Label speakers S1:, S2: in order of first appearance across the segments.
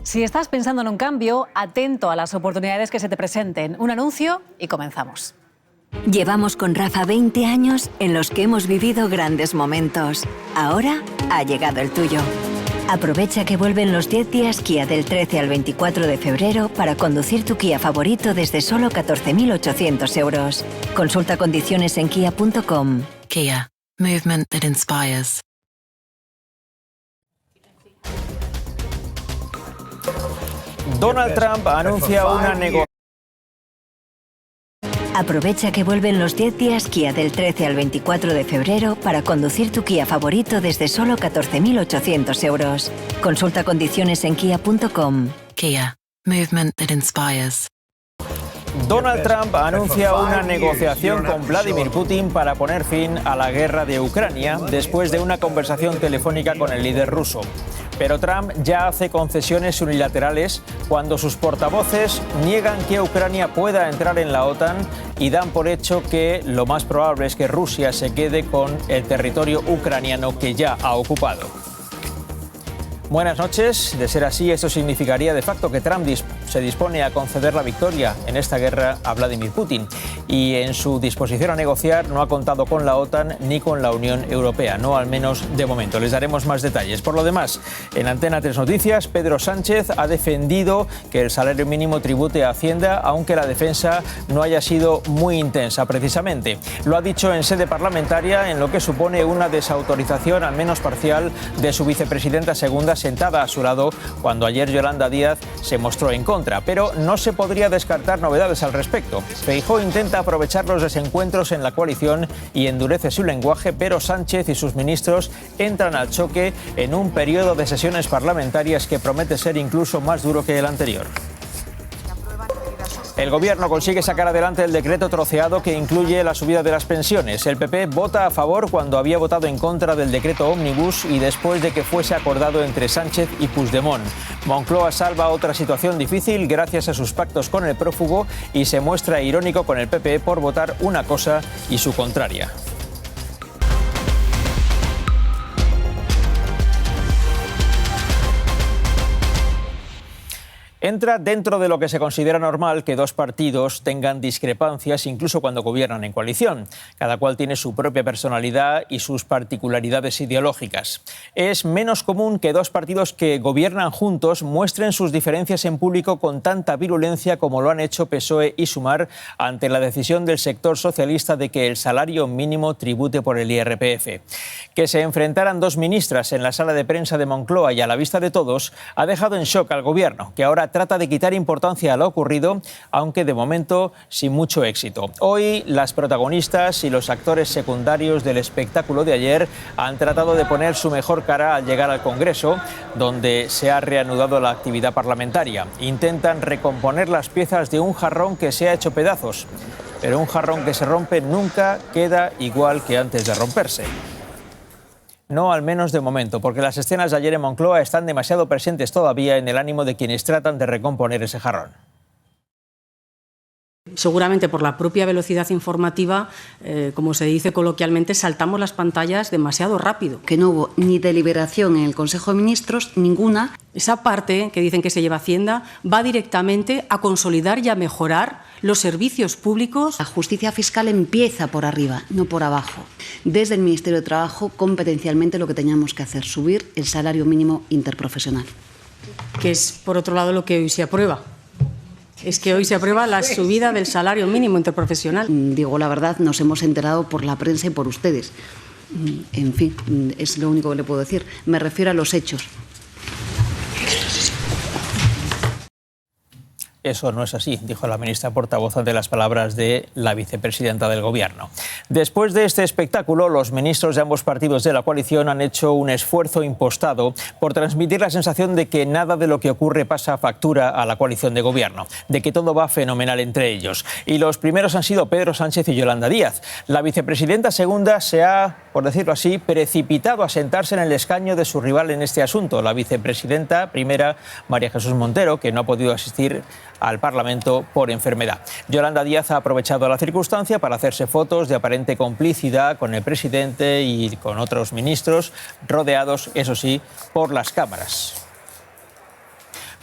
S1: Si estás pensando en un cambio, atento a las oportunidades que se te presenten. Un anuncio y comenzamos.
S2: Llevamos con Rafa 20 años en los que hemos vivido grandes momentos. Ahora ha llegado el tuyo. Aprovecha que vuelven los 10 días Kia del 13 al 24 de febrero para conducir tu Kia favorito desde solo 14.800 euros. Consulta condiciones en kia.com.
S3: Kia. Movement that inspires.
S4: Donald Trump anuncia una negociación.
S2: Aprovecha que vuelven los 10 días Kia del 13 al 24 de febrero para conducir tu Kia favorito desde solo 14.800 euros. Consulta condiciones en kia.com.
S3: Kia. Movement that inspires.
S4: Donald Trump anuncia una negociación con Vladimir Putin para poner fin a la guerra de Ucrania después de una conversación telefónica con el líder ruso. Pero Trump ya hace concesiones unilaterales cuando sus portavoces niegan que Ucrania pueda entrar en la OTAN y dan por hecho que lo más probable es que Rusia se quede con el territorio ucraniano que ya ha ocupado. Buenas noches. De ser así, esto significaría de facto que Trump se dispone a conceder la victoria en esta guerra a Vladimir Putin. Y en su disposición a negociar no ha contado con la OTAN ni con la Unión Europea, no al menos de momento. Les daremos más detalles. Por lo demás, en Antena 3 Noticias, Pedro Sánchez ha defendido que el salario mínimo tribute a Hacienda, aunque la defensa no haya sido muy intensa precisamente. Lo ha dicho en sede parlamentaria, en lo que supone una desautorización, al menos parcial, de su vicepresidenta segunda, sentada a su lado cuando ayer Yolanda Díaz se mostró en contra. Pero no se podría descartar novedades al respecto. Feijóo intenta aprovechar los desencuentros en la coalición y endurece su lenguaje, pero Sánchez y sus ministros entran al choque en un periodo de sesiones parlamentarias que promete ser incluso más duro que el anterior. El Gobierno consigue sacar adelante el decreto troceado que incluye la subida de las pensiones. El PP vota a favor cuando había votado en contra del decreto ómnibus y después de que fuese acordado entre Sánchez y Puigdemont. Moncloa salva otra situación difícil gracias a sus pactos con el prófugo y se muestra irónico con el PP por votar una cosa y su contraria. Entra dentro de lo que se considera normal que dos partidos tengan discrepancias incluso cuando gobiernan en coalición. Cada cual tiene su propia personalidad y sus particularidades ideológicas. Es menos común que dos partidos que gobiernan juntos muestren sus diferencias en público con tanta virulencia como lo han hecho PSOE y Sumar ante la decisión del sector socialista de que el salario mínimo tribute por el IRPF. Que se enfrentaran dos ministras en la sala de prensa de Moncloa y a la vista de todos ha dejado en shock al Gobierno, que ahora trata de quitar importancia a lo ocurrido, aunque de momento sin mucho éxito. Hoy las protagonistas y los actores secundarios del espectáculo de ayer han tratado de poner su mejor cara al llegar al Congreso, donde se ha reanudado la actividad parlamentaria. Intentan recomponer las piezas de un jarrón que se ha hecho pedazos, pero un jarrón que se rompe nunca queda igual que antes de romperse. No, al menos de momento, porque las escenas de ayer en Moncloa están demasiado presentes todavía en el ánimo de quienes tratan de recomponer ese jarrón.
S5: Seguramente por la propia velocidad informativa, como se dice coloquialmente, saltamos las pantallas demasiado rápido.
S6: Que no hubo ni deliberación en el Consejo de Ministros, ninguna.
S5: Esa parte que dicen que se lleva Hacienda va directamente a consolidar y a mejorar los servicios públicos.
S6: La justicia fiscal empieza por arriba, no por abajo. Desde el Ministerio de Trabajo, competencialmente lo que teníamos que hacer, subir el salario mínimo interprofesional.
S5: Que es, por otro lado, lo que hoy se aprueba. Es que hoy se aprueba la subida del salario mínimo interprofesional.
S6: Digo la verdad, nos hemos enterado por la prensa y por ustedes. En fin, es lo único que le puedo decir. Me refiero a los hechos.
S4: Eso no es así, dijo la ministra portavoz ante las palabras de la vicepresidenta del Gobierno. Después de este espectáculo, los ministros de ambos partidos de la coalición han hecho un esfuerzo impostado por transmitir la sensación de que nada de lo que ocurre pasa factura a la coalición de Gobierno, de que todo va fenomenal entre ellos. Y los primeros han sido Pedro Sánchez y Yolanda Díaz. La vicepresidenta segunda se ha, por decirlo así, precipitado a sentarse en el escaño de su rival en este asunto, la vicepresidenta primera, María Jesús Montero, que no ha podido asistir al Parlamento por enfermedad. Yolanda Díaz ha aprovechado la circunstancia para hacerse fotos de aparente complicidad con el presidente y con otros ministros, rodeados, eso sí, por las cámaras.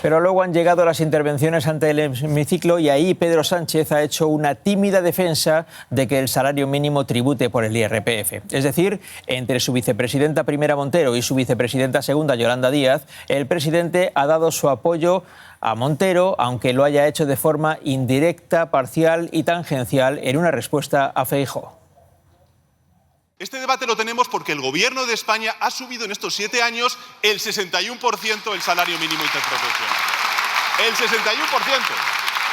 S4: Pero luego han llegado las intervenciones ante el hemiciclo y ahí Pedro Sánchez ha hecho una tímida defensa de que el salario mínimo tribute por el IRPF. Es decir, entre su vicepresidenta primera Montero y su vicepresidenta segunda Yolanda Díaz, el presidente ha dado su apoyo a Montero, aunque lo haya hecho de forma indirecta, parcial y tangencial en una respuesta a Feijóo.
S7: Este debate lo tenemos porque el Gobierno de España ha subido en estos 7 años el 61% del salario mínimo interprofesional. El 61%.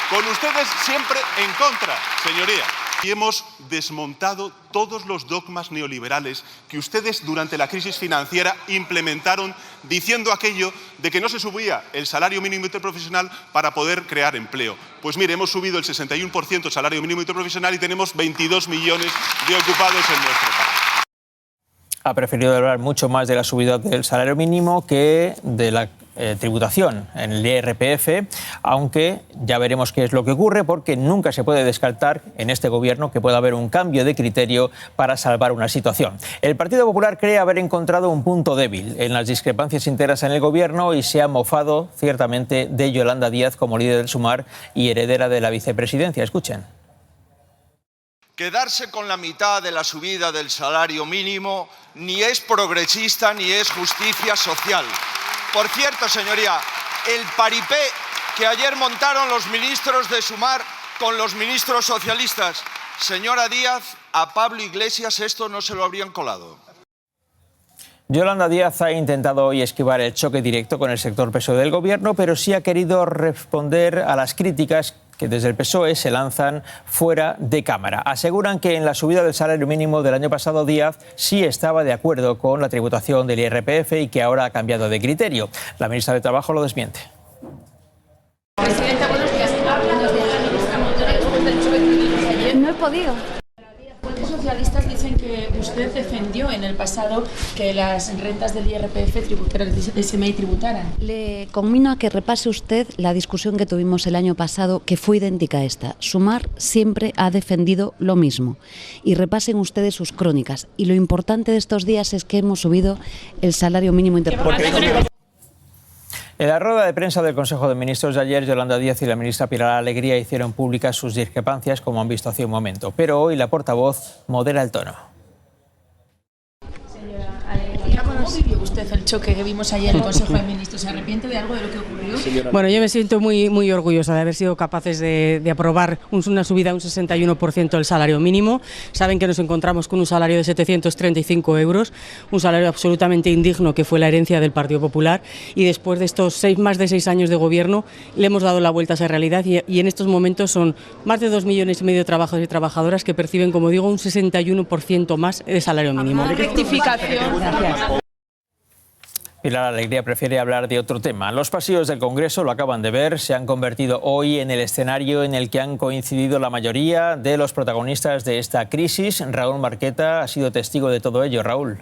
S7: Con ustedes siempre en contra, señoría. Y hemos desmontado todos los dogmas neoliberales que ustedes durante la crisis financiera implementaron diciendo aquello de que no se subía el salario mínimo interprofesional para poder crear empleo. Pues mire, hemos subido el 61% el salario mínimo interprofesional y tenemos 22 millones de ocupados en nuestro país.
S4: Ha preferido hablar mucho más de la subida del salario mínimo que de la tributación en el IRPF, aunque ya veremos qué es lo que ocurre, porque nunca se puede descartar en este gobierno que pueda haber un cambio de criterio para salvar una situación. El Partido Popular cree haber encontrado un punto débil en las discrepancias internas en el gobierno y se ha mofado ciertamente de Yolanda Díaz como líder del Sumar y heredera de la vicepresidencia. Escuchen.
S8: Quedarse con la mitad de la subida del salario mínimo ni es progresista ni es justicia social. Por cierto, señoría, el paripé que ayer montaron los ministros de Sumar con los ministros socialistas, señora Díaz, a Pablo Iglesias esto no se lo habrían colado.
S4: Yolanda Díaz ha intentado hoy esquivar el choque directo con el sector PSOE del gobierno, pero sí ha querido responder a las críticas que desde el PSOE se lanzan fuera de cámara. Aseguran que en la subida del salario mínimo del año pasado Díaz sí estaba de acuerdo con la tributación del IRPF y que ahora ha cambiado de criterio. La ministra de Trabajo lo desmiente.
S9: Presidenta, buenos días.
S10: No he podido.
S9: Los socialistas dicen que usted defendió en el pasado que las rentas del IRPF tributaran, del SMI tributaran.
S6: Le conmino a que repase usted la discusión que tuvimos el año pasado, que fue idéntica a esta. Sumar siempre ha defendido lo mismo. Y repasen ustedes sus crónicas. Y lo importante de estos días es que hemos subido el salario mínimo interprofesional.
S4: En la rueda de prensa del Consejo de Ministros de ayer, Yolanda Díaz y la ministra Pilar Alegría hicieron públicas sus discrepancias, como han visto hace un momento. Pero hoy la portavoz modera el tono.
S9: ¿Cómo vivió usted el choque que vimos ayer en el Consejo de Ministros? ¿Se arrepiente de algo de lo que ocurrió?
S5: Bueno, yo me siento muy orgullosa de haber sido capaces de aprobar una subida de un 61% del salario mínimo. Saben que nos encontramos con un salario de 735 euros, un salario absolutamente indigno que fue la herencia del Partido Popular, y después de estos más de 6 años de gobierno le hemos dado la vuelta a esa realidad y en estos momentos son más de 2,5 millones de trabajadores y trabajadoras que perciben, como digo, un 61% más de salario mínimo.
S9: Rectificación.
S5: Gracias.
S4: Pilar Alegría prefiere hablar de otro tema. Los pasillos del Congreso, lo acaban de ver, se han convertido hoy en el escenario en el que han coincidido la mayoría de los protagonistas de esta crisis. Raúl Marqueta ha sido testigo de todo ello. Raúl.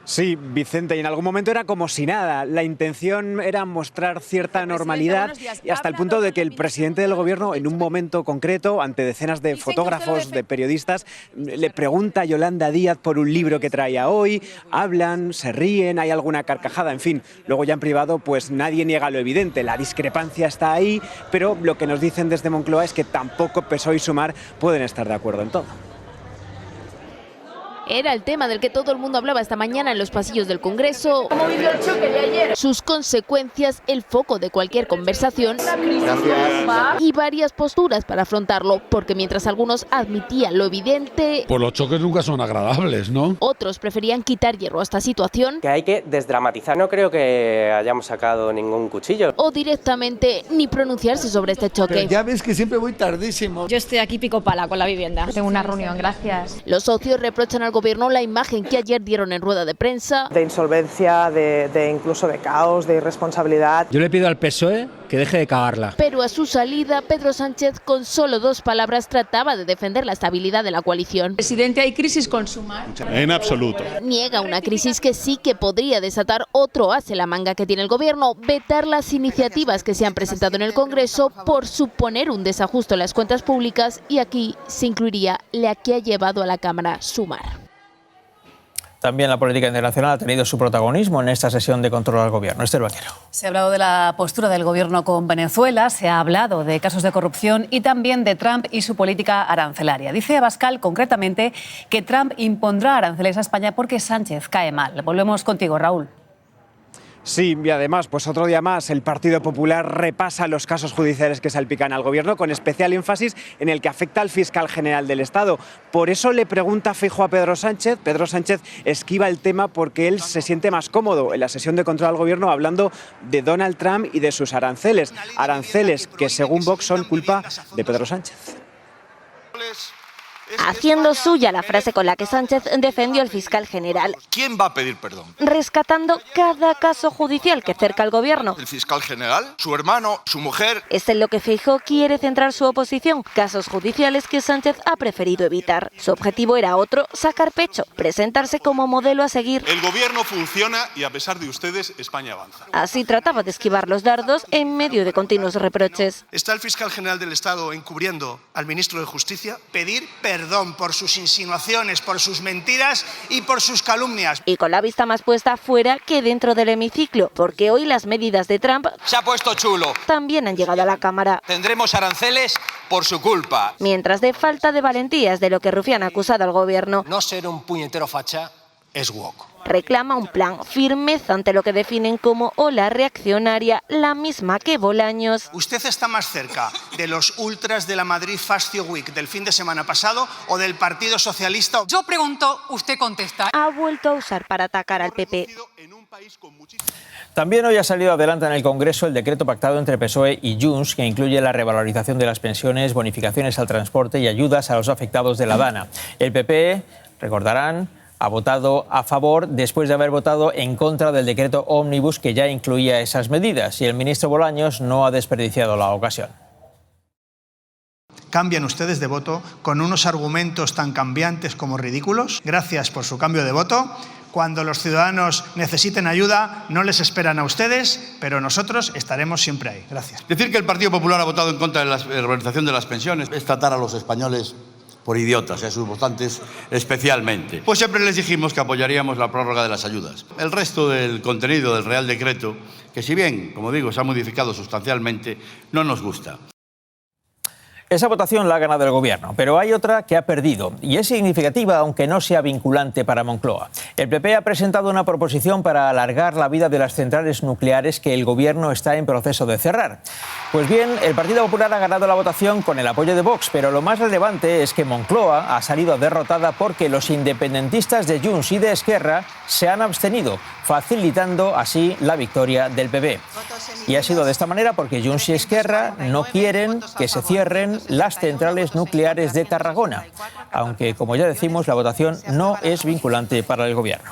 S11: Sí, Vicente, y en algún momento era como si nada. La intención era mostrar cierta normalidad y hasta el punto de que el presidente del gobierno, en un momento concreto, ante decenas de fotógrafos, de periodistas, le pregunta a Yolanda Díaz por un libro que traía hoy, hablan, se ríen, hay alguna carcajada, en fin. Luego ya en privado, pues nadie niega lo evidente, la discrepancia está ahí, pero lo que nos dicen desde Moncloa es que tampoco PSOE y Sumar pueden estar de acuerdo en todo.
S12: Era el tema del que todo el mundo hablaba esta mañana en los pasillos del Congreso. ¿Cómo vivió el choque de ayer? Sus consecuencias, el foco de cualquier conversación. Gracias. Y varias posturas para afrontarlo, porque mientras algunos admitían lo evidente,
S13: pues los choques nunca son agradables, ¿no?
S12: Otros preferían quitar hierro a esta situación.
S14: Que hay que desdramatizar. No creo que hayamos sacado ningún cuchillo.
S12: O directamente ni pronunciarse sobre este choque.
S15: Pero ya ves que siempre voy tardísimo.
S10: Yo estoy aquí pico pala con la vivienda. Tengo una reunión, gracias.
S12: Los socios reprochan al gobierno la imagen que ayer dieron en rueda de prensa.
S16: De insolvencia, de incluso de caos, de irresponsabilidad.
S17: Yo le pido al PSOE que deje de cagarla.
S12: Pero a su salida, Pedro Sánchez con solo 2 palabras trataba de defender la estabilidad de la coalición.
S9: Presidente, ¿hay crisis con Sumar?
S7: En absoluto.
S12: Niega una crisis que sí que podría desatar otro as en la manga que tiene el gobierno, vetar las iniciativas que se han presentado en el Congreso por suponer un desajuste en las cuentas públicas, y aquí se incluiría la que ha llevado a la Cámara Sumar.
S4: También la política internacional ha tenido su protagonismo en esta sesión de control al gobierno. Esther Vaquero.
S1: Se ha hablado de la postura del gobierno con Venezuela, se ha hablado de casos de corrupción y también de Trump y su política arancelaria. Dice Abascal concretamente que Trump impondrá aranceles a España porque Sánchez cae mal. Volvemos contigo, Raúl.
S11: Sí, y además, pues otro día más, el Partido Popular repasa los casos judiciales que salpican al gobierno, con especial énfasis en el que afecta al fiscal general del Estado. Por eso le pregunta Feijóo a Pedro Sánchez. Pedro Sánchez esquiva el tema porque él se siente más cómodo en la sesión de control al gobierno hablando de Donald Trump y de sus aranceles. Aranceles que, según Vox, son culpa de Pedro Sánchez.
S12: Haciendo suya la frase con la que Sánchez defendió al fiscal general.
S8: ¿Quién va a pedir perdón?
S12: Rescatando cada caso judicial que cerca al gobierno.
S8: ¿El fiscal general? ¿Su hermano? ¿Su mujer?
S12: Es en lo que Feijóo quiere centrar su oposición, casos judiciales que Sánchez ha preferido evitar. Su objetivo era otro, sacar pecho, presentarse como modelo a seguir.
S7: El gobierno funciona y a pesar de ustedes, España avanza.
S12: Así trataba de esquivar los dardos en medio de continuos reproches.
S18: ¿Está el fiscal general del Estado encubriendo al ministro de Justicia? Pedir perdón por sus insinuaciones, por sus mentiras y por sus calumnias.
S12: Y con la vista más puesta fuera que dentro del hemiciclo, porque hoy las medidas de Trump
S8: se ha puesto chulo.
S12: También han llegado a la Cámara.
S8: Tendremos aranceles por su culpa.
S12: Mientras de falta de valentía es de lo que Rufián ha acusado al gobierno.
S18: No ser un puñetero facha es woke.
S12: Reclama un plan, firmeza ante lo que definen como ola reaccionaria, la misma que Bolaños.
S18: ¿Usted está más cerca de los ultras de la Madrid Fashion Week del fin de semana pasado o del Partido Socialista?
S19: Yo pregunto, usted contesta.
S12: Ha vuelto a usar para atacar al PP.
S4: También hoy ha salido adelante en el Congreso el decreto pactado entre PSOE y Junts que incluye la revalorización de las pensiones, bonificaciones al transporte y ayudas a los afectados de la Dana. El PP, recordarán, ha votado a favor después de haber votado en contra del decreto ómnibus que ya incluía esas medidas, y el ministro Bolaños no ha desperdiciado la ocasión.
S18: ¿Cambian ustedes de voto con unos argumentos tan cambiantes como ridículos? Gracias por su cambio de voto. Cuando los ciudadanos necesiten ayuda, no les esperan a ustedes, pero nosotros estaremos siempre ahí. Gracias.
S13: Decir que el Partido Popular ha votado en contra de la revalorización de las pensiones es tratar a los españoles por idiotas, y a sus votantes especialmente. Pues siempre les dijimos que apoyaríamos la prórroga de las ayudas. El resto del contenido del Real Decreto, que si bien, como digo, se ha modificado sustancialmente, no nos gusta.
S4: Esa votación la ha ganado el Gobierno, pero hay otra que ha perdido, y es significativa aunque no sea vinculante para Moncloa. El PP ha presentado una proposición para alargar la vida de las centrales nucleares que el Gobierno está en proceso de cerrar. Pues bien, el Partido Popular ha ganado la votación con el apoyo de Vox, pero lo más relevante es que Moncloa ha salido derrotada porque los independentistas de Junts y de Esquerra se han abstenido, facilitando así la victoria del PP. Y ha sido de esta manera porque Junts y Esquerra no quieren que se cierren las centrales nucleares de Tarragona, aunque, como ya decimos, la votación no es vinculante para el Gobierno.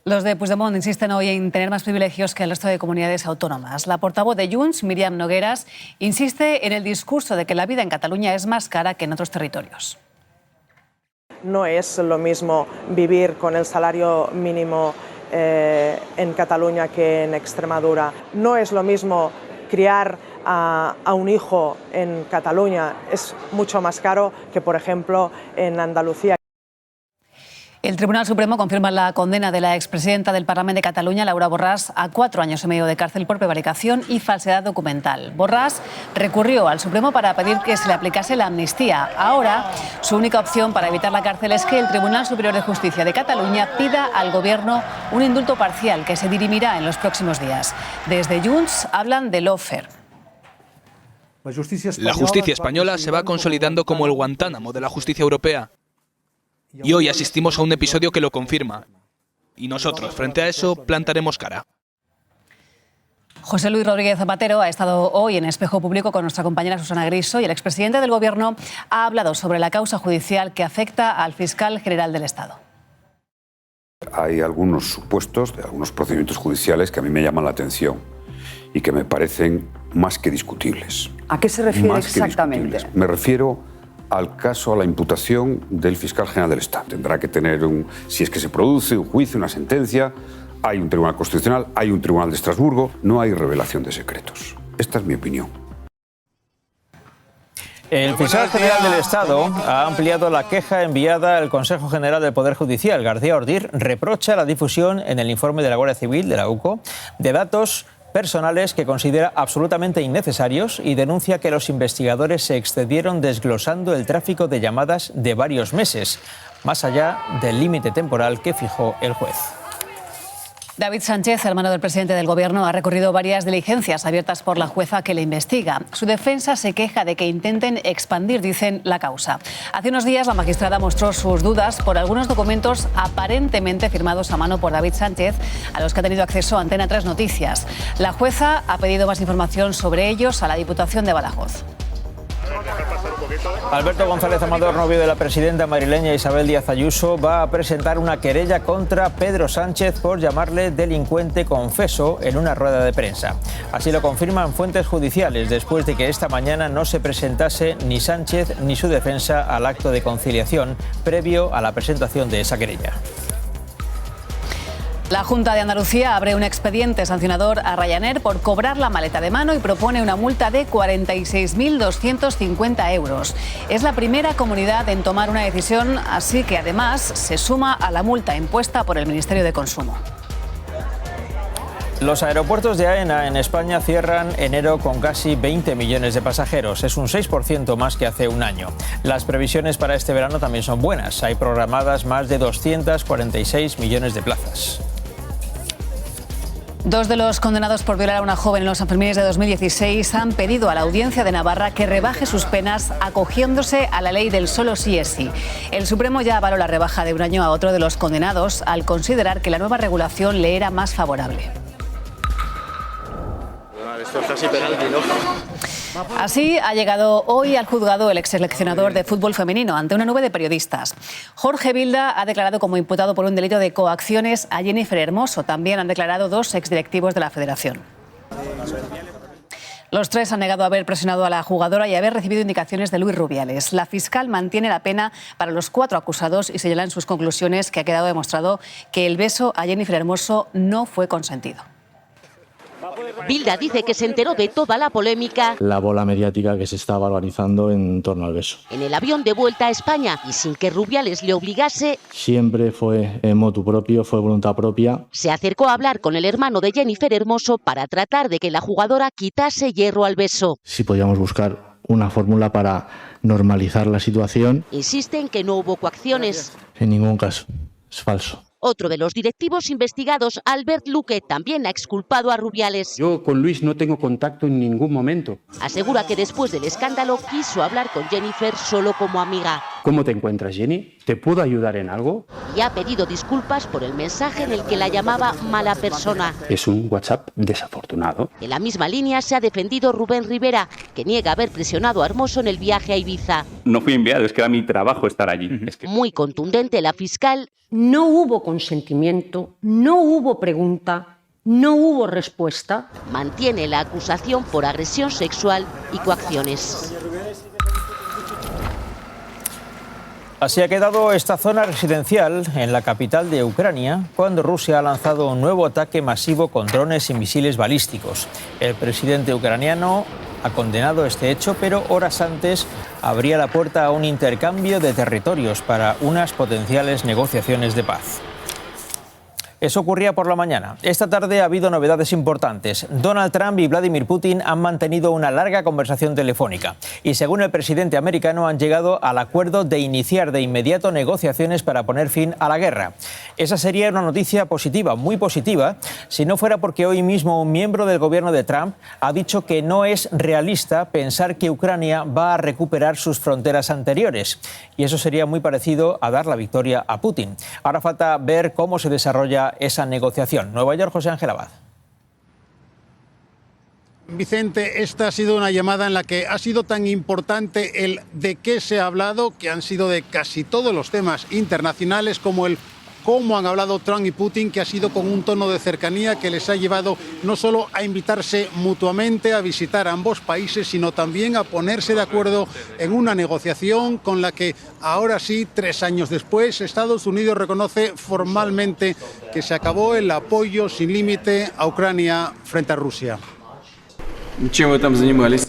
S1: Los de Puigdemont insisten hoy en tener más privilegios que el resto de comunidades autónomas. La portavoz de Junts, Míriam Nogueras, insiste en el discurso de que la vida en Cataluña es más cara que en otros territorios.
S16: No es lo mismo vivir con el salario mínimo en Cataluña que en Extremadura. No es lo mismo criar a un hijo en Cataluña. Es mucho más caro que, por ejemplo, en Andalucía.
S1: El Tribunal Supremo confirma la condena de la expresidenta del Parlamento de Cataluña, Laura Borràs, a 4 años y medio de cárcel por prevaricación y falsedad documental. Borràs recurrió al Supremo para pedir que se le aplicase la amnistía. Ahora, su única opción para evitar la cárcel es que el Tribunal Superior de Justicia de Cataluña pida al Gobierno un indulto parcial que se dirimirá en los próximos días. Desde Junts hablan de lawfare.
S20: La justicia española se va consolidando como el Guantánamo de la justicia europea. Y hoy asistimos a un episodio que lo confirma. Y nosotros, frente a eso, plantaremos cara.
S1: José Luis Rodríguez Zapatero ha estado hoy en Espejo Público con nuestra compañera Susana Griso y el expresidente del Gobierno ha hablado sobre la causa judicial que afecta al fiscal general del Estado.
S21: Hay algunos supuestos de algunos procedimientos judiciales que a mí me llaman la atención y que me parecen más que discutibles.
S22: ¿A qué se refiere exactamente?
S21: Me refiero al caso, a la imputación del fiscal general del Estado. Tendrá que tener, si es que se produce un juicio, una sentencia, hay un tribunal constitucional, hay un tribunal de Estrasburgo, no hay revelación de secretos. Esta es mi opinión.
S4: El fiscal general del Estado ha ampliado la queja enviada al Consejo General del Poder Judicial. García Ordiz reprocha la difusión en el informe de la Guardia Civil, de la UCO, de datos personales que considera absolutamente innecesarios y denuncia que los investigadores se excedieron desglosando el tráfico de llamadas de varios meses, más allá del límite temporal que fijó el juez.
S1: David Sánchez, hermano del presidente del Gobierno, ha recurrido varias diligencias abiertas por la jueza que le investiga. Su defensa se queja de que intenten expandir, dicen, la causa. Hace unos días la magistrada mostró sus dudas por algunos documentos aparentemente firmados a mano por David Sánchez, a los que ha tenido acceso Antena 3 Noticias. La jueza ha pedido más información sobre ellos a la Diputación de Badajoz.
S4: Alberto González Amador, novio de la presidenta madrileña Isabel Díaz Ayuso, va a presentar una querella contra Pedro Sánchez por llamarle delincuente confeso en una rueda de prensa. Así lo confirman fuentes judiciales después de que esta mañana no se presentase ni Sánchez ni su defensa al acto de conciliación previo a la presentación de esa querella.
S1: La Junta de Andalucía abre un expediente sancionador a Ryanair por cobrar la maleta de mano y propone una multa de 46.250 euros. Es la primera comunidad en tomar una decisión, así que además se suma a la multa impuesta por el Ministerio de Consumo.
S4: Los aeropuertos de AENA en España cierran enero con casi 20 millones de pasajeros. Es un 6% más que hace un año. Las previsiones para este verano también son buenas. Hay programadas más de 246 millones de plazas.
S1: Dos de los condenados por violar a una joven en los Sanfermines de 2016 han pedido a la Audiencia de Navarra que rebaje sus penas acogiéndose a la ley del solo sí es sí. El Supremo ya avaló la rebaja de un año a otro de los condenados al considerar que la nueva regulación le era más favorable.
S2: Esto es casi penalti, ¿no?
S1: Así ha llegado hoy al juzgado el exseleccionador de fútbol femenino ante una nube de periodistas. Jorge Vilda ha declarado como imputado por un delito de coacciones a Jennifer Hermoso. También han declarado dos exdirectivos de la federación. Los tres han negado haber presionado a la jugadora y haber recibido indicaciones de Luis Rubiales. La fiscal mantiene la pena para los cuatro acusados y señala en sus conclusiones que ha quedado demostrado que el beso a Jennifer Hermoso no fue consentido.
S3: Vilda dice que se enteró de toda la polémica,
S23: la bola mediática que se estaba organizando en torno al beso.
S3: En el avión de vuelta a España y sin que Rubiales le obligase.
S23: Siempre fue motu propio, fue voluntad propia.
S3: Se acercó a hablar con el hermano de Jennifer Hermoso para tratar de que la jugadora quitase hierro al beso.
S23: Si podíamos buscar una fórmula para normalizar la situación.
S3: Insiste en que no hubo coacciones.
S23: En ningún caso, es falso.
S3: Otro de los directivos investigados, Albert Luque, también ha exculpado a Rubiales.
S24: Yo con Luis no tengo contacto en ningún momento.
S3: Asegura que después del escándalo quiso hablar con Jennifer solo como amiga.
S24: ¿Cómo te encuentras, Jenny? ¿Te puedo ayudar en algo?
S3: Y ha pedido disculpas por el mensaje en el que la llamaba mala persona.
S24: Es un WhatsApp desafortunado.
S3: En la misma línea se ha defendido Rubén Rivera, que niega haber presionado a Hermoso en el viaje a Ibiza.
S25: No fui enviado, es que era mi trabajo estar allí.
S3: Muy contundente la fiscal.
S26: No hubo consentimiento, no hubo pregunta, no hubo respuesta.
S3: Mantiene la acusación por agresión sexual y coacciones.
S4: Así ha quedado esta zona residencial en la capital de Ucrania cuando Rusia ha lanzado un nuevo ataque masivo con drones y misiles balísticos. El presidente ucraniano ha condenado este hecho, pero horas antes abría la puerta a un intercambio de territorios para unas potenciales negociaciones de paz. Eso ocurría por la mañana. Esta tarde ha habido novedades importantes. Donald Trump y Vladimir Putin han mantenido una larga conversación telefónica y, según el presidente americano, han llegado al acuerdo de iniciar de inmediato negociaciones para poner fin a la guerra. Esa sería una noticia positiva, muy positiva, si no fuera porque hoy mismo un miembro del gobierno de Trump ha dicho que no es realista pensar que Ucrania va a recuperar sus fronteras anteriores. Y eso sería muy parecido a dar la victoria a Putin. Ahora falta ver cómo se desarrolla esa negociación. Nueva York, José Ángel Abad.
S27: Vicente, esta ha sido una llamada en la que ha sido tan importante el de qué se ha hablado, que han sido de casi todos los temas internacionales, como el cómo han hablado Trump y Putin, que ha sido con un tono de cercanía que les ha llevado no solo a invitarse mutuamente a visitar ambos países, sino también a ponerse de acuerdo en una negociación con la que ahora sí, 3 años después, Estados Unidos reconoce formalmente que se acabó el apoyo sin límite a Ucrania frente a Rusia.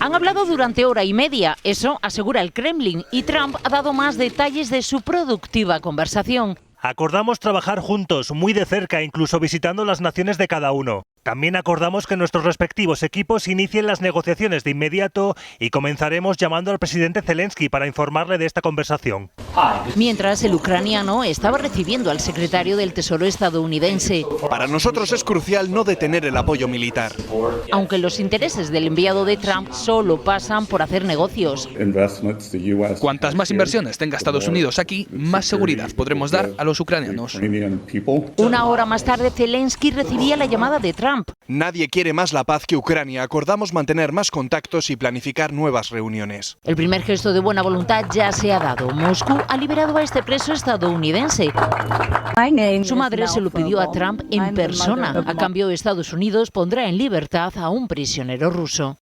S5: Han hablado durante hora y media, eso asegura el Kremlin, y Trump ha dado más detalles de su productiva conversación.
S6: Acordamos trabajar juntos, muy de cerca, incluso visitando las naciones de cada uno. También acordamos que nuestros respectivos equipos inicien las negociaciones de inmediato y comenzaremos llamando al presidente Zelensky para informarle de esta conversación.
S5: Mientras, el ucraniano estaba recibiendo al secretario del Tesoro estadounidense.
S9: Para nosotros es crucial no detener el apoyo militar.
S5: Aunque los intereses del enviado de Trump solo pasan por hacer negocios.
S20: Cuantas más inversiones tenga Estados Unidos aquí, más seguridad podremos dar a los ucranianos.
S5: Una hora más tarde, Zelensky recibía la llamada de Trump.
S9: Nadie quiere más la paz que Ucrania. Acordamos mantener más contactos y planificar nuevas reuniones.
S5: El primer gesto de buena voluntad ya se ha dado. Moscú ha liberado a este preso estadounidense. Su madre se lo pidió a Trump en persona. A cambio, Estados Unidos pondrá en libertad a un prisionero ruso.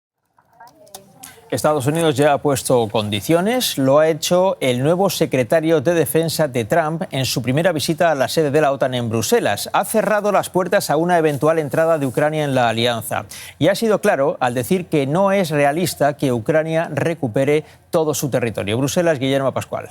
S4: Estados Unidos ya ha puesto condiciones, lo ha hecho el nuevo secretario de Defensa de Trump en su primera visita a la sede de la OTAN en Bruselas. Ha cerrado las puertas a una eventual entrada de Ucrania en la alianza y ha sido claro al decir que no es realista que Ucrania recupere todo su territorio. Bruselas, Guillermo Pascual.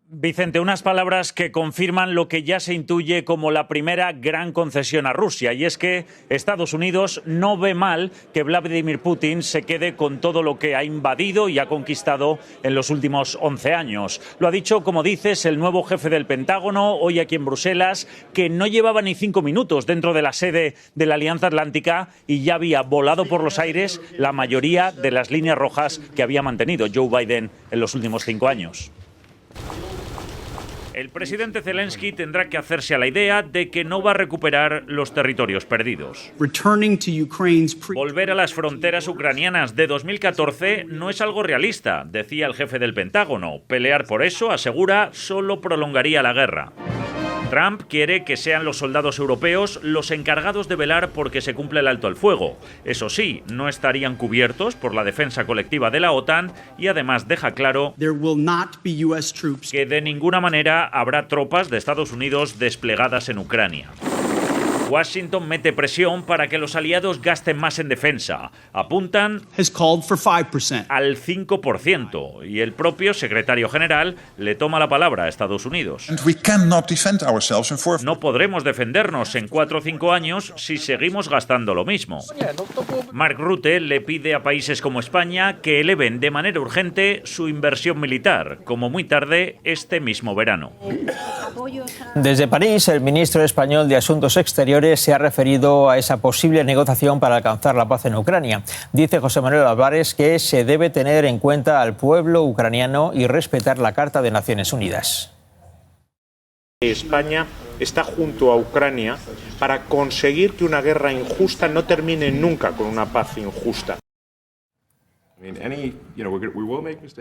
S10: Vicente, unas palabras que confirman lo que ya se intuye como la primera gran concesión a Rusia, y es que Estados Unidos no ve mal que Vladimir Putin se quede con todo lo que ha invadido y ha conquistado en los últimos 11 años. Lo ha dicho, como dices, el nuevo jefe del Pentágono hoy aquí en Bruselas, que no llevaba ni 5 minutos dentro de la sede de la Alianza Atlántica y ya había volado por los aires la mayoría de las líneas rojas que había mantenido Joe Biden en los últimos 5 años. El presidente Zelensky tendrá que hacerse a la idea de que no va a recuperar los territorios perdidos. Volver a las fronteras ucranianas de 2014 no es algo realista, decía el jefe del Pentágono. Pelear por eso, asegura, solo prolongaría la guerra. Trump quiere que sean los soldados europeos los encargados de velar porque se cumpla el alto el fuego. Eso sí, no estarían cubiertos por la defensa colectiva de la OTAN y además deja claro que de ninguna manera habrá tropas de Estados Unidos desplegadas en Ucrania. Washington mete presión para que los aliados gasten más en defensa. Apuntan al 5% y el propio secretario general le toma la palabra a Estados Unidos. No podremos defendernos en 4 o 5 años si seguimos gastando lo mismo. Mark Rutte le pide a países como España que eleven de manera urgente su inversión militar, como muy tarde este mismo verano.
S4: Desde París, el ministro español de Asuntos Exteriores se ha referido a esa posible negociación para alcanzar la paz en Ucrania. Dice José Manuel Álvarez que se debe tener en cuenta al pueblo ucraniano y respetar la Carta de Naciones Unidas.
S14: España está junto a Ucrania para conseguir que una guerra injusta no termine nunca con una paz injusta.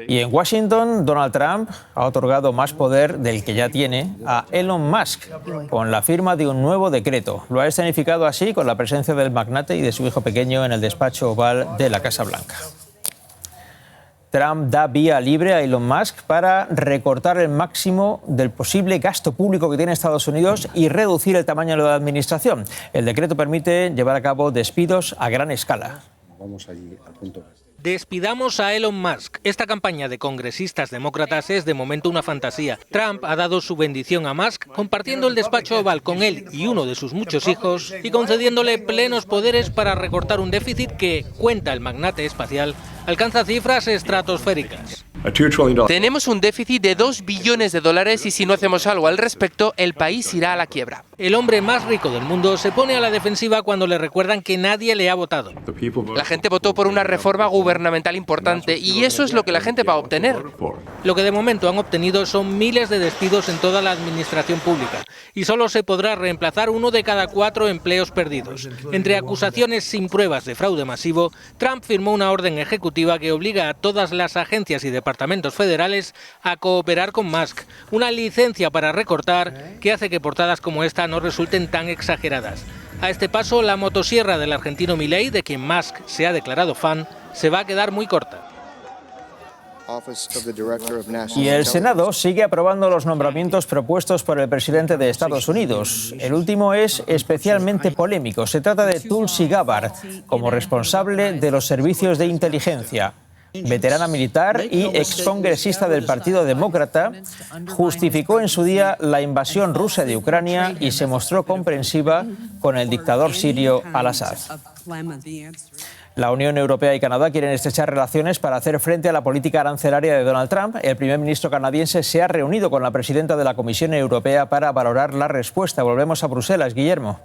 S4: Y en Washington, Donald Trump ha otorgado más poder del que ya tiene a Elon Musk con la firma de un nuevo decreto. Lo ha escenificado así con la presencia del magnate y de su hijo pequeño en el despacho oval de la Casa Blanca. Trump da vía libre a Elon Musk para recortar el máximo del posible gasto público que tiene Estados Unidos y reducir el tamaño de la administración. El decreto permite llevar a cabo despidos a gran escala.
S15: Vamos allí al punto.
S17: Despidamos a Elon Musk. Esta campaña de congresistas demócratas es de momento una fantasía. Trump ha dado su bendición a Musk, compartiendo el despacho oval con él y uno de sus muchos hijos y concediéndole plenos poderes para recortar un déficit que, cuenta el magnate espacial, alcanza cifras estratosféricas.
S28: Tenemos un déficit de $2 billones y si no hacemos algo al respecto, el país irá a la quiebra.
S17: El hombre más rico del mundo se pone a la defensiva cuando le recuerdan que nadie le ha votado.
S28: La gente votó por una reforma gubernamental importante y eso es lo que la gente va a obtener.
S17: Lo que de momento han obtenido son miles de despidos en toda la administración pública y solo se podrá reemplazar 1 de cada 4 empleos perdidos. Entre acusaciones sin pruebas de fraude masivo, Trump firmó una orden ejecutiva que obliga a todas las agencias y departamentos federales a cooperar con Musk, una licencia para recortar que hace que portadas como esta no resulten tan exageradas. A este paso, la motosierra del argentino Milei, de quien Musk se ha declarado fan, se va a quedar muy corta.
S4: Y el Senado sigue aprobando los nombramientos propuestos por el presidente de Estados Unidos. El último es especialmente polémico. Se trata de Tulsi Gabbard como responsable de los servicios de inteligencia. Veterana militar y excongresista del Partido Demócrata, justificó en su día la invasión rusa de Ucrania y se mostró comprensiva con el dictador sirio al-Assad. La Unión Europea y Canadá quieren estrechar relaciones para hacer frente a la política arancelaria de Donald Trump. El primer ministro canadiense se ha reunido con la presidenta de la Comisión Europea para valorar la respuesta. Volvemos a Bruselas, Guillermo.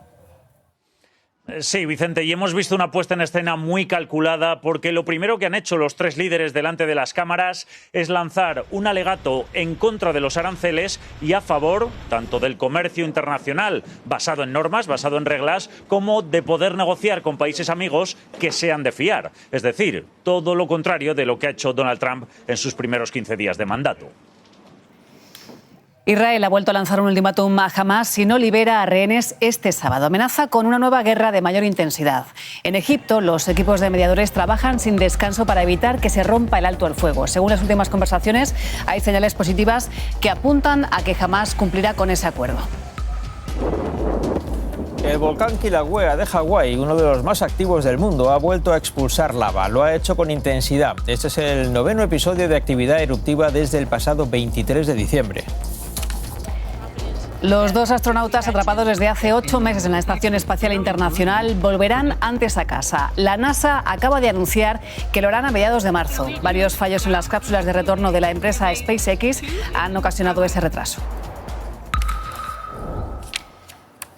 S10: Sí, Vicente, y hemos visto una puesta en escena muy calculada porque lo primero que han hecho los tres líderes delante de las cámaras es lanzar un alegato en contra de los aranceles y a favor tanto del comercio internacional basado en normas, basado en reglas, como de poder negociar con países amigos que sean de fiar. Es decir, todo lo contrario de lo que ha hecho Donald Trump en sus primeros 15 días de mandato.
S1: Israel ha vuelto a lanzar un ultimátum a Hamás si no libera a rehenes este sábado. Amenaza con una nueva guerra de mayor intensidad. En Egipto, los equipos de mediadores trabajan sin descanso para evitar que se rompa el alto al fuego. Según las últimas conversaciones, hay señales positivas que apuntan a que Hamás cumplirá con ese acuerdo.
S4: El volcán Kilauea de Hawái, uno de los más activos del mundo, ha vuelto a expulsar lava. Lo ha hecho con intensidad. Este es el 9º episodio de actividad eruptiva desde el pasado 23 de diciembre.
S1: Los dos astronautas atrapados desde hace 8 meses en la Estación Espacial Internacional volverán antes a casa. La NASA acaba de anunciar que lo harán a mediados de marzo. Varios fallos en las cápsulas de retorno de la empresa SpaceX han ocasionado ese retraso.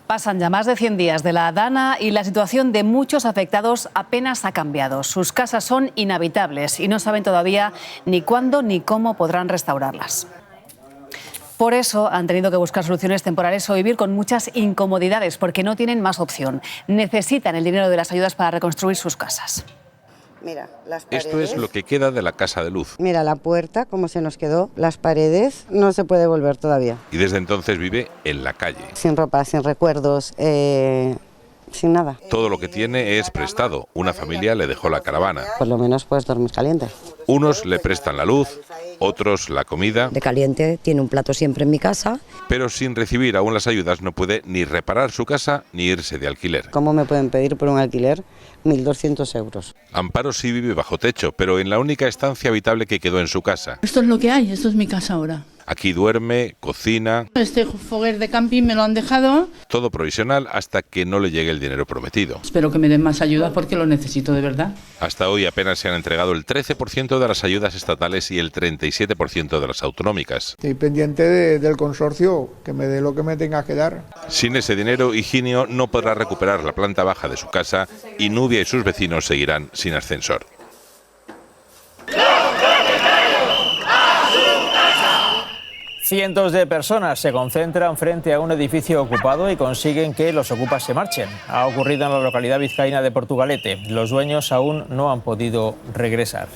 S1: Pasan ya más de 100 días de la Dana y la situación de muchos afectados apenas ha cambiado. Sus casas son inhabitables y no saben todavía ni cuándo ni cómo podrán restaurarlas. Por eso han tenido que buscar soluciones temporales o vivir con muchas incomodidades porque no tienen más opción. Necesitan el dinero de las ayudas para reconstruir sus casas.
S7: Mira, las paredes.
S8: Esto es lo que queda de la casa de luz.
S7: Mira la puerta, cómo se nos quedó. Las paredes no se puede volver todavía.
S8: Y desde entonces vive en la calle.
S7: Sin ropa, sin recuerdos, sin nada.
S8: Todo lo que tiene es prestado. Una familia le dejó la caravana.
S7: Por lo menos puedes dormir caliente.
S8: Unos le prestan la luz, otros la comida.
S7: De caliente, tiene un plato siempre en mi casa.
S8: Pero sin recibir aún las ayudas no puede ni reparar su casa ni irse de alquiler.
S7: ¿Cómo me pueden pedir por un alquiler 1.200 euros?
S8: Amparo sí vive bajo techo, pero en la única estancia habitable que quedó en su casa.
S11: Esto es lo que hay, esto es mi casa ahora.
S8: Aquí duerme, cocina.
S11: Este foguer de camping me lo han dejado.
S8: Todo provisional hasta que no le llegue el dinero prometido.
S11: Espero que me den más ayuda porque lo necesito de verdad.
S8: Hasta hoy apenas se han entregado el 13% de las ayudas estatales y el 37% de las autonómicas.
S12: Estoy pendiente del consorcio, que me dé lo que me tenga que dar.
S8: Sin ese dinero, Higinio no podrá recuperar la planta baja de su casa y Nubia y sus vecinos seguirán sin ascensor.
S4: Cientos de personas se concentran frente a un edificio ocupado y consiguen que los ocupas se marchen. Ha ocurrido en la localidad vizcaína de Portugalete. Los dueños aún no han podido regresar.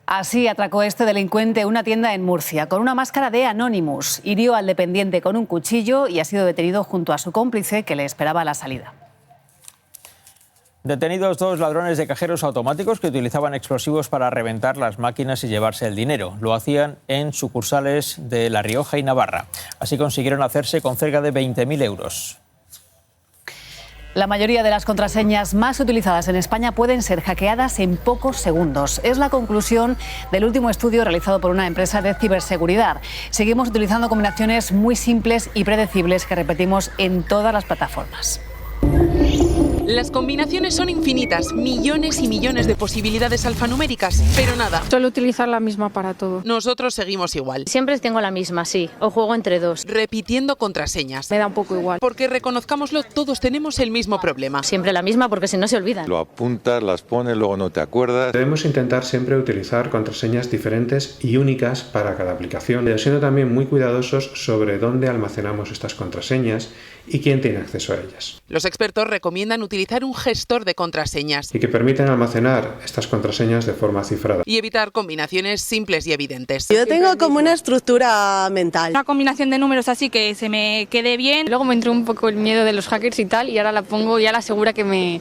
S1: Así atracó este delincuente una tienda en Murcia con una máscara de Anonymous. Hirió al dependiente con un cuchillo y ha sido detenido junto a su cómplice que le esperaba a la salida.
S4: Detenidos 2 ladrones de cajeros automáticos que utilizaban explosivos para reventar las máquinas y llevarse el dinero. Lo hacían en sucursales de La Rioja y Navarra. Así consiguieron hacerse con cerca de 20.000 euros.
S1: La mayoría de las contraseñas más utilizadas en España pueden ser hackeadas en pocos segundos. Es la conclusión del último estudio realizado por una empresa de ciberseguridad. Seguimos utilizando combinaciones muy simples y predecibles que repetimos en todas las plataformas.
S13: Las combinaciones son infinitas, millones y millones de posibilidades alfanuméricas, pero nada.
S15: Suelo utilizar la misma para todo.
S13: Nosotros seguimos igual.
S15: Siempre tengo la misma, sí, o juego entre dos.
S13: Repitiendo contraseñas.
S15: Me da un poco igual.
S13: Porque reconozcámoslo, todos tenemos el mismo problema.
S15: Siempre la misma porque si no se olvidan.
S18: Lo apuntas, las pones, luego no te acuerdas.
S24: Debemos intentar siempre utilizar contraseñas diferentes y únicas para cada aplicación, pero siendo también muy cuidadosos sobre dónde almacenamos estas contraseñas y quién tiene acceso a ellas.
S13: Los expertos recomiendan utilizar utilizar un gestor de contraseñas.
S24: Y que permiten almacenar estas contraseñas de forma cifrada.
S13: Y evitar combinaciones simples y evidentes.
S2: Yo tengo como una estructura mental.
S15: Una combinación de números así que se me quede bien. Luego me entró un poco el miedo de los hackers y tal, y ahora la pongo ya la segura que me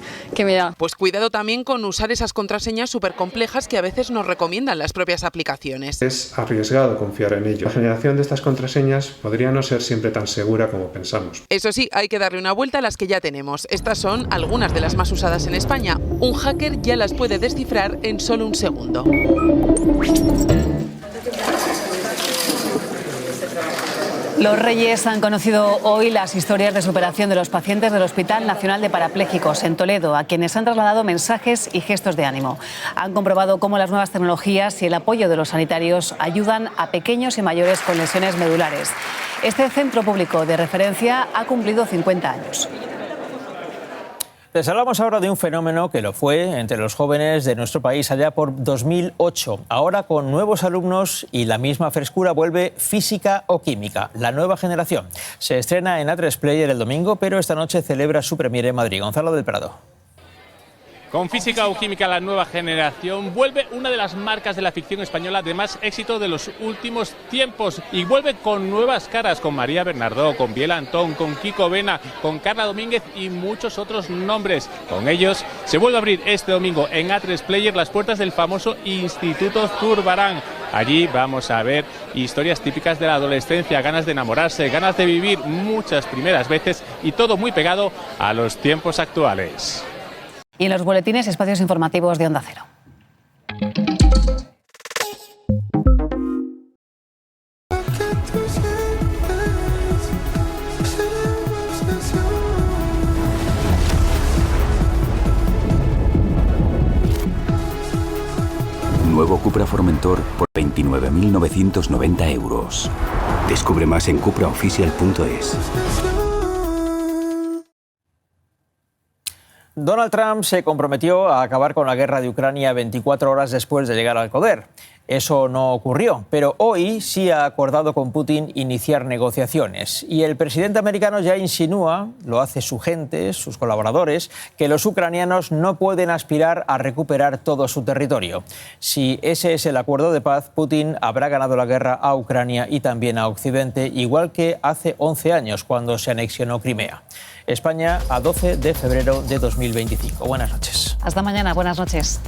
S15: da.
S13: Pues cuidado también con usar esas contraseñas súper complejas que a veces nos recomiendan las propias aplicaciones.
S24: Es arriesgado confiar en ello. La generación de estas contraseñas podría no ser siempre tan segura como pensamos.
S13: Eso sí, hay que darle una vuelta a las que ya tenemos. Estas son algunas de las más usadas en España. Un hacker ya las puede descifrar en solo un segundo.
S1: Los Reyes han conocido hoy las historias de superación de los pacientes del Hospital Nacional de Parapléjicos en Toledo, a quienes han trasladado mensajes y gestos de ánimo. Han comprobado cómo las nuevas tecnologías y el apoyo de los sanitarios ayudan a pequeños y mayores con lesiones medulares. Este centro público de referencia ha cumplido 50 años.
S4: Les hablamos ahora de un fenómeno que lo fue entre los jóvenes de nuestro país allá por 2008. Ahora, con nuevos alumnos y la misma frescura, vuelve Física o Química, la nueva generación. Se estrena en A3 Player el domingo, pero esta noche celebra su premiere en Madrid. Gonzalo del Prado.
S16: Con Física o Química, la nueva generación, vuelve una de las marcas de la ficción española de más éxito de los últimos tiempos y vuelve con nuevas caras, con María Bernardó, con Biel Antón, con Kiko Vena, con Carla Domínguez y muchos otros nombres. Con ellos se vuelve a abrir este domingo en A3 Player las puertas del famoso Instituto Zurbarán. Allí vamos a ver historias típicas de la adolescencia, ganas de enamorarse, ganas de vivir muchas primeras veces y todo muy pegado a los tiempos actuales.
S1: Y en los boletines, espacios informativos de Onda Cero.
S19: Nuevo Cupra Formentor por 29.990 euros. Descubre más en cupraofficial.es.
S4: Donald Trump se comprometió a acabar con la guerra de Ucrania 24 horas después de llegar al poder. Eso no ocurrió, pero hoy sí ha acordado con Putin iniciar negociaciones. Y el presidente americano ya insinúa, lo hace su gente, sus colaboradores, que los ucranianos no pueden aspirar a recuperar todo su territorio. Si ese es el acuerdo de paz, Putin habrá ganado la guerra a Ucrania y también a Occidente, igual que hace 11 años cuando se anexionó Crimea. España a 12 de febrero de 2025. Buenas noches.
S1: Hasta mañana. Buenas noches.